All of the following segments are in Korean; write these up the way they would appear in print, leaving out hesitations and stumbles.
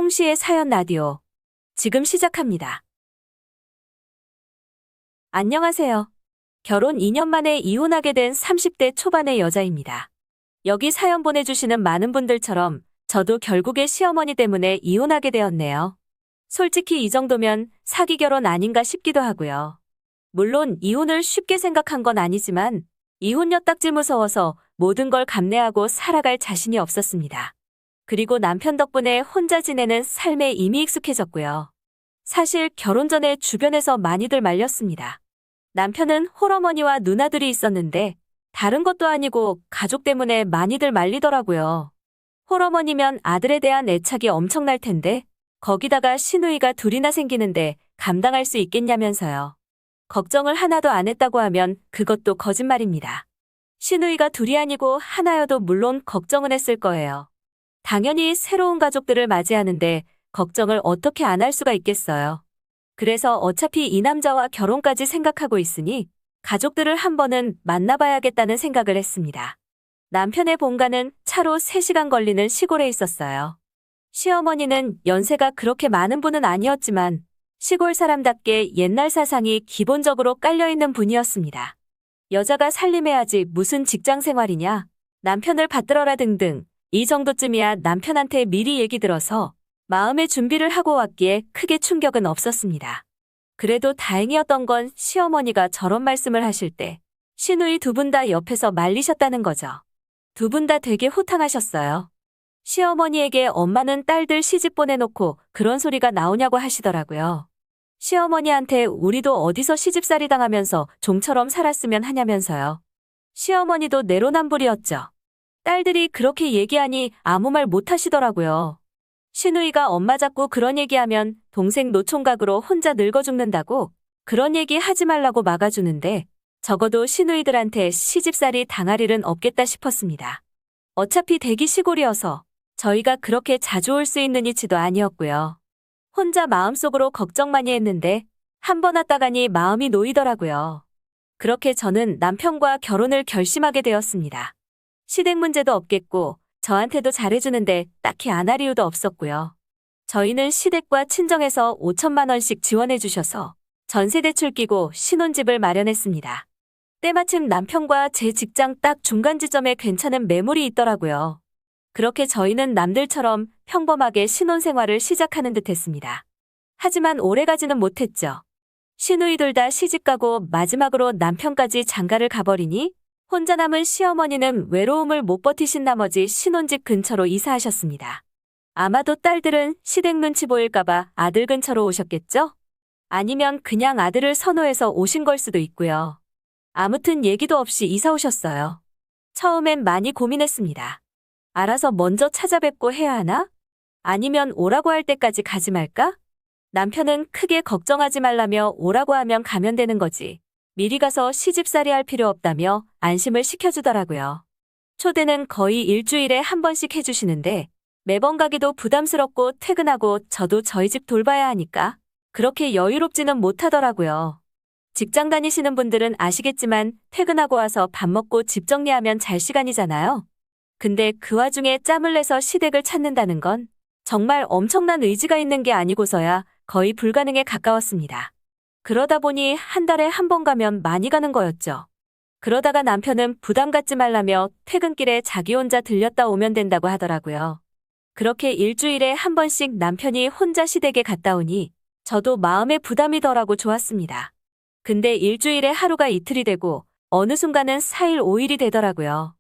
홍시의 사연 라디오. 지금 시작합니다. 안녕하세요. 결혼 2년 만에 이혼하게 된 30대 초반의 여자입니다. 여기 사연 보내주시는 많은 분들처럼 저도 결국에 시어머니 때문에 이혼하게 되었네요. 솔직히 이 정도면 사기 결혼 아닌가 싶기도 하고요. 물론 이혼을 쉽게 생각한 건 아니지만 이혼 엿딱지 무서워서 모든 걸 감내하고 살아갈 자신이 없었습니다. 그리고 남편 덕분에 혼자 지내는 삶에 이미 익숙해졌고요. 사실 결혼 전에 주변에서 많이들 말렸습니다. 남편은 홀어머니와 누나들이 있었는데 다른 것도 아니고 가족 때문에 많이들 말리더라고요. 홀어머니면 아들에 대한 애착이 엄청날 텐데 거기다가 시누이가 둘이나 생기는데 감당할 수 있겠냐면서요. 걱정을 하나도 안 했다고 하면 그것도 거짓말입니다. 시누이가 둘이 아니고 하나여도 물론 걱정은 했을 거예요. 당연히 새로운 가족들을 맞이하는데 걱정을 어떻게 안 할 수가 있겠어요. 그래서 어차피 이 남자와 결혼까지 생각하고 있으니 가족들을 한 번은 만나봐야겠다는 생각을 했습니다. 남편의 본가는 차로 3시간 걸리는 시골에 있었어요. 시어머니는 연세가 그렇게 많은 분은 아니었지만 시골 사람답게 옛날 사상이 기본적으로 깔려있는 분이었습니다. 여자가 살림해야지 무슨 직장 생활이냐, 남편을 받들어라 등등 이 정도쯤이야 남편한테 미리 얘기 들어서 마음의 준비를 하고 왔기에 크게 충격은 없었습니다. 그래도 다행이었던 건 시어머니가 저런 말씀을 하실 때 시누이 두 분 다 옆에서 말리셨다는 거죠. 두 분 다 되게 호탕하셨어요. 시어머니에게 엄마는 딸들 시집 보내놓고 그런 소리가 나오냐고 하시더라고요. 시어머니한테 우리도 어디서 시집살이 당하면서 좀처럼 살았으면 하냐면서요. 시어머니도 내로남불이었죠. 딸들이 그렇게 얘기하니 아무 말 못 하시더라고요. 시누이가 엄마 자꾸 그런 얘기하면 동생 노총각으로 혼자 늙어 죽는다고 그런 얘기 하지 말라고 막아주는데 적어도 시누이들한테 시집살이 당할 일은 없겠다 싶었습니다. 어차피 대기 시골이어서 저희가 그렇게 자주 올 수 있는 위치도 아니었고요. 혼자 마음속으로 걱정 많이 했는데 한 번 왔다 가니 마음이 놓이더라고요. 그렇게 저는 남편과 결혼을 결심하게 되었습니다. 시댁 문제도 없겠고 저한테도 잘해주는데 딱히 안 할 이유도 없었고요. 저희는 시댁과 친정에서 5천만 원씩 지원해 주셔서 전세대출 끼고 신혼집을 마련했습니다. 때마침 남편과 제 직장 딱 중간 지점에 괜찮은 매물이 있더라고요. 그렇게 저희는 남들처럼 평범하게 신혼생활을 시작하는 듯 했습니다. 하지만 오래가지는 못했죠. 시누이들 다 시집가고 마지막으로 남편까지 장가를 가버리니 혼자 남은 시어머니는 외로움을 못 버티신 나머지 신혼집 근처로 이사하셨습니다. 아마도 딸들은 시댁 눈치 보일까봐 아들 근처로 오셨겠죠? 아니면 그냥 아들을 선호해서 오신 걸 수도 있고요. 아무튼 얘기도 없이 이사 오셨어요. 처음엔 많이 고민했습니다. 알아서 먼저 찾아뵙고 해야 하나? 아니면 오라고 할 때까지 가지 말까? 남편은 크게 걱정하지 말라며 오라고 하면 가면 되는 거지. 미리 가서 시집살이 할 필요 없다며 안심을 시켜주더라고요. 초대는 거의 일주일에 한 번씩 해주시는데 매번 가기도 부담스럽고 퇴근하고 저도 저희 집 돌봐야 하니까 그렇게 여유롭지는 못하더라고요. 직장 다니시는 분들은 아시겠지만 퇴근하고 와서 밥 먹고 집 정리하면 잘 시간이잖아요. 근데 그 와중에 짬을 내서 시댁을 찾는다는 건 정말 엄청난 의지가 있는 게 아니고서야 거의 불가능에 가까웠습니다. 그러다 보니 한 달에 한 번 가면 많이 가는 거였죠. 그러다가 남편은 부담 갖지 말라며 퇴근길에 자기 혼자 들렸다 오면 된다고 하더라고요. 그렇게 일주일에 한 번씩 남편이 혼자 시댁에 갔다 오니 저도 마음의 부담이 덜하고 좋았습니다. 근데 일주일에 하루가 이틀이 되고 어느 순간은 4일 5일이 되더라고요.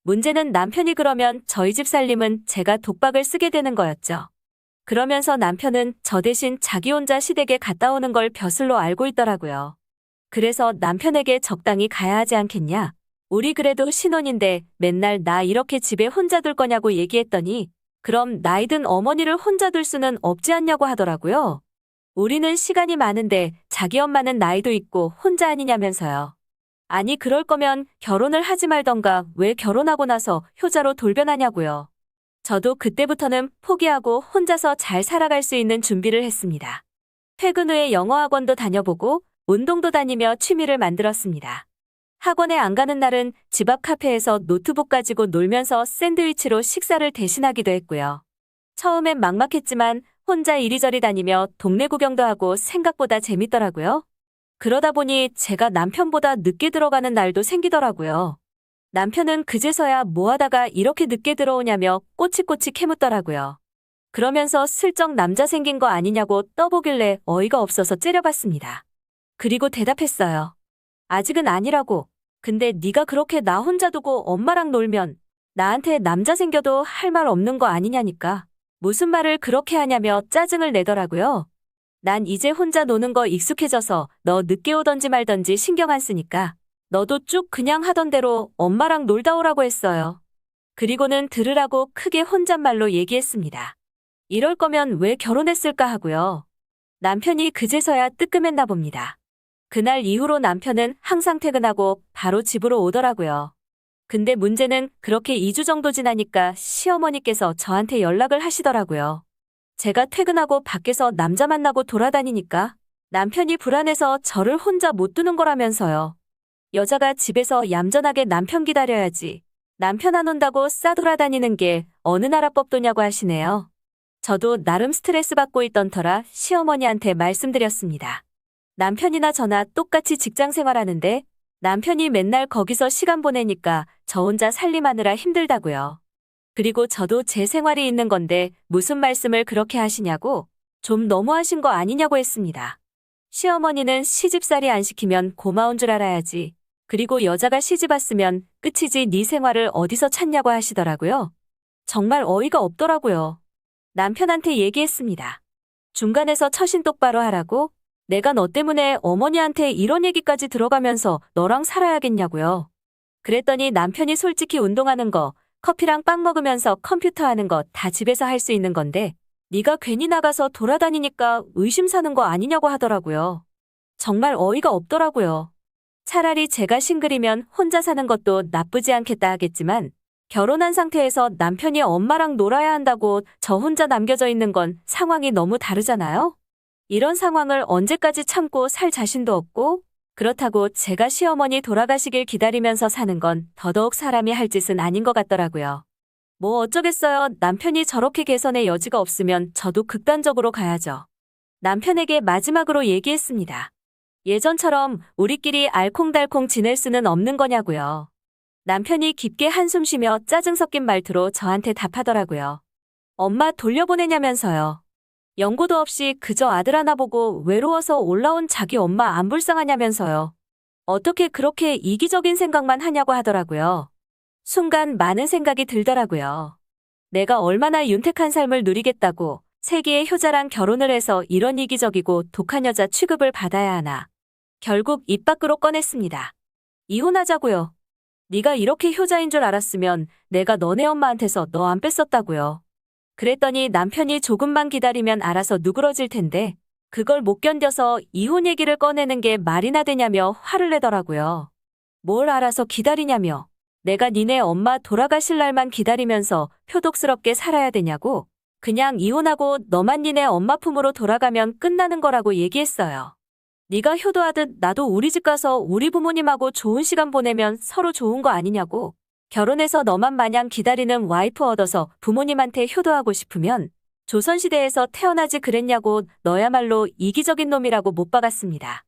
문제는 남편이 그러면 저희 집 살림은 제가 독박을 쓰게 되는 거였죠. 그러면서 남편은 저 대신 자기 혼자 시댁에 갔다 오는 걸 벼슬로 알고 있더라고요. 그래서 남편에게 적당히 가야 하지 않겠냐? 우리 그래도 신혼인데 맨날 나 이렇게 집에 혼자 둘 거냐고 얘기했더니 그럼 나이든 어머니를 혼자 둘 수는 없지 않냐고 하더라고요. 우리는 시간이 많은데 자기 엄마는 나이도 있고 혼자 아니냐면서요. 아니 그럴 거면 결혼을 하지 말던가 왜 결혼하고 나서 효자로 돌변하냐고요. 저도 그때부터는 포기하고 혼자서 잘 살아갈 수 있는 준비를 했습니다. 퇴근 후에 영어학원도 다녀보고 운동도 다니며 취미를 만들었습니다. 학원에 안 가는 날은 집 앞 카페에서 노트북 가지고 놀면서 샌드위치로 식사를 대신하기도 했고요. 처음엔 막막했지만 혼자 이리저리 다니며 동네 구경도 하고 생각보다 재밌더라고요. 그러다 보니 제가 남편보다 늦게 들어가는 날도 생기더라고요. 남편은 그제서야 뭐 하다가 이렇게 늦게 들어오냐며 꼬치꼬치 캐묻더라고요. 그러면서 슬쩍 남자 생긴 거 아니냐고 떠보길래 어이가 없어서 째려봤습니다. 그리고 대답했어요. 아직은 아니라고. 근데 네가 그렇게 나 혼자 두고 엄마랑 놀면 나한테 남자 생겨도 할 말 없는 거 아니냐니까. 무슨 말을 그렇게 하냐며 짜증을 내더라고요. 난 이제 혼자 노는 거 익숙해져서 너 늦게 오던지 말던지 신경 안 쓰니까 너도 쭉 그냥 하던 대로 엄마랑 놀다 오라고 했어요. 그리고는 들으라고 크게 혼잣말로 얘기했습니다. 이럴 거면 왜 결혼했을까 하고요. 남편이 그제서야 뜨끔했나 봅니다. 그날 이후로 남편은 항상 퇴근하고 바로 집으로 오더라고요. 근데 문제는 그렇게 2주 정도 지나니까 시어머니께서 저한테 연락을 하시더라고요. 제가 퇴근하고 밖에서 남자 만나고 돌아다니니까 남편이 불안해서 저를 혼자 못 두는 거라면서요. 여자가 집에서 얌전하게 남편 기다려야지. 남편 안 온다고 싸돌아다니는 게 어느 나라 법도냐고 하시네요. 저도 나름 스트레스 받고 있던 터라 시어머니한테 말씀드렸습니다. 남편이나 저나 똑같이 직장 생활하는데 남편이 맨날 거기서 시간 보내니까 저 혼자 살림하느라 힘들다고요. 그리고 저도 제 생활이 있는 건데 무슨 말씀을 그렇게 하시냐고 좀 너무하신 거 아니냐고 했습니다. 시어머니는 시집살이 안 시키면 고마운 줄 알아야지. 그리고 여자가 시집 왔으면 끝이지 네 생활을 어디서 찾냐고 하시더라고요. 정말 어이가 없더라고요. 남편한테 얘기했습니다. 중간에서 처신 똑바로 하라고? 내가 너 때문에 어머니한테 이런 얘기까지 들어가면서 너랑 살아야겠냐고요. 그랬더니 남편이 솔직히 운동하는 거, 커피랑 빵 먹으면서 컴퓨터 하는 거 다 집에서 할 수 있는 건데 네가 괜히 나가서 돌아다니니까 의심 사는 거 아니냐고 하더라고요. 정말 어이가 없더라고요. 차라리 제가 싱글이면 혼자 사는 것도 나쁘지 않겠다 하겠지만 결혼한 상태에서 남편이 엄마랑 놀아야 한다고 저 혼자 남겨져 있는 건 상황이 너무 다르잖아요? 이런 상황을 언제까지 참고 살 자신도 없고 그렇다고 제가 시어머니 돌아가시길 기다리면서 사는 건 더더욱 사람이 할 짓은 아닌 것 같더라고요. 뭐 어쩌겠어요. 남편이 저렇게 개선의 여지가 없으면 저도 극단적으로 가야죠. 남편에게 마지막으로 얘기했습니다. 예전처럼 우리끼리 알콩달콩 지낼 수는 없는 거냐고요. 남편이 깊게 한숨 쉬며 짜증 섞인 말투로 저한테 답하더라고요. 엄마 돌려보내냐면서요. 연고도 없이 그저 아들 하나 보고 외로워서 올라온 자기 엄마 안 불쌍하냐면서요. 어떻게 그렇게 이기적인 생각만 하냐고 하더라고요. 순간 많은 생각이 들더라고요. 내가 얼마나 윤택한 삶을 누리겠다고 세기의 효자랑 결혼을 해서 이런 이기적이고 독한 여자 취급을 받아야 하나. 결국 입 밖으로 꺼냈습니다. 이혼하자고요. 네가 이렇게 효자인 줄 알았으면 내가 너네 엄마한테서 너 안 뺐었다고요. 그랬더니 남편이 조금만 기다리면 알아서 누그러질 텐데 그걸 못 견뎌서 이혼 얘기를 꺼내는 게 말이나 되냐며 화를 내더라고요. 뭘 알아서 기다리냐며. 내가 니네 엄마 돌아가실 날만 기다리면서 표독스럽게 살아야 되냐고. 그냥 이혼하고 너만 니네 엄마 품으로 돌아가면 끝나는 거라고 얘기했어요. 네가 효도하듯 나도 우리 집 가서 우리 부모님하고 좋은 시간 보내면 서로 좋은 거 아니냐고. 결혼해서 너만 마냥 기다리는 와이프 얻어서 부모님한테 효도하고 싶으면 조선시대에서 태어나지 그랬냐고 너야말로 이기적인 놈이라고 못 박았습니다.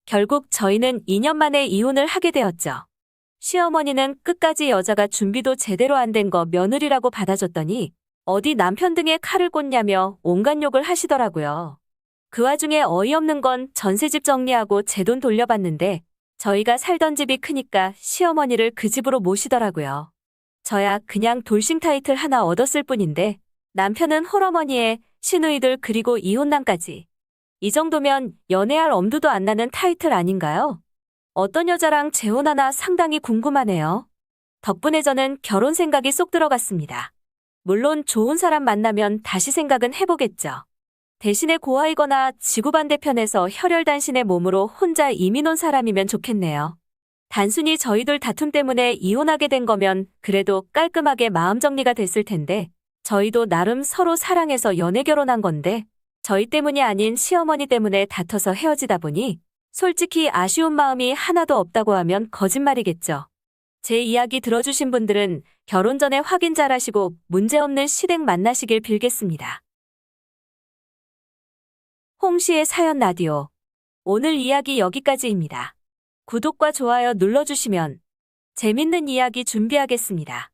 결국 저희는 2년 만에 이혼을 하게 되었죠. 시어머니는 끝까지 여자가 준비도 제대로 안 된 거 며느리라고 받아줬더니 어디 남편 등에 칼을 꽂냐며 온갖 욕을 하시더라고요. 그 와중에 어이없는 건 전세집 정리하고 제 돈 돌려받는데 저희가 살던 집이 크니까 시어머니를 그 집으로 모시더라고요. 저야 그냥 돌싱 타이틀 하나 얻었을 뿐인데 남편은 홀어머니에 시누이들 그리고 이혼남까지. 이 정도면 연애할 엄두도 안 나는 타이틀 아닌가요? 어떤 여자랑 재혼하나 상당히 궁금하네요. 덕분에 저는 결혼 생각이 쏙 들어갔습니다. 물론 좋은 사람 만나면 다시 생각은 해보겠죠. 대신에 고아이거나 지구반대편에서 혈혈단신의 몸으로 혼자 이민 온 사람이면 좋겠네요. 단순히 저희들 다툼 때문에 이혼하게 된 거면 그래도 깔끔하게 마음 정리가 됐을 텐데 저희도 나름 서로 사랑해서 연애 결혼한 건데 저희 때문이 아닌 시어머니 때문에 다퉈서 헤어지다 보니 솔직히 아쉬운 마음이 하나도 없다고 하면 거짓말이겠죠. 제 이야기 들어주신 분들은 결혼 전에 확인 잘 하시고 문제없는 시댁 만나시길 빌겠습니다. 홍시의 사연 라디오. 오늘 이야기 여기까지입니다. 구독과 좋아요 눌러주시면 재밌는 이야기 준비하겠습니다.